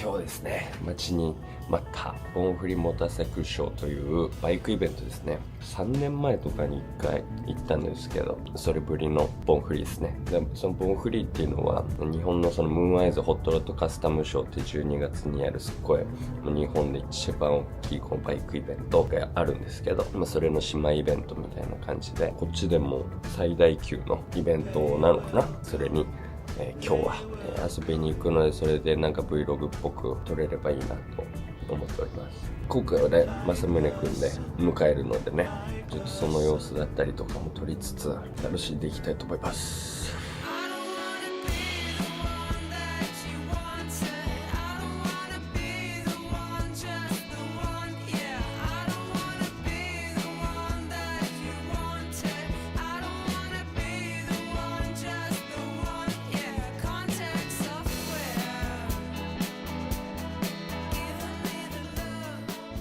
今日ですね、待ちに待ったボンフリモーターサイクルショーというバイクイベントですね。3年前とかに1回行ったんですけど、それぶりのボンフリですね。でそのボンフリっていうのは日本のそのムーンアイズホットロッドカスタムショーって12月にやるすっごい日本で一番大きいこのバイクイベントがあるんですけど、それの姉妹イベントみたいな感じで、こっちでも最大級のイベントなのかな。それに今日は、遊びに行くので、それでなんか Vlog っぽく撮れればいいなと思っております。今回はね、正宗くんで迎えるのでね、ちょっとその様子だったりとかも撮りつつ楽しんでいきたいと思います。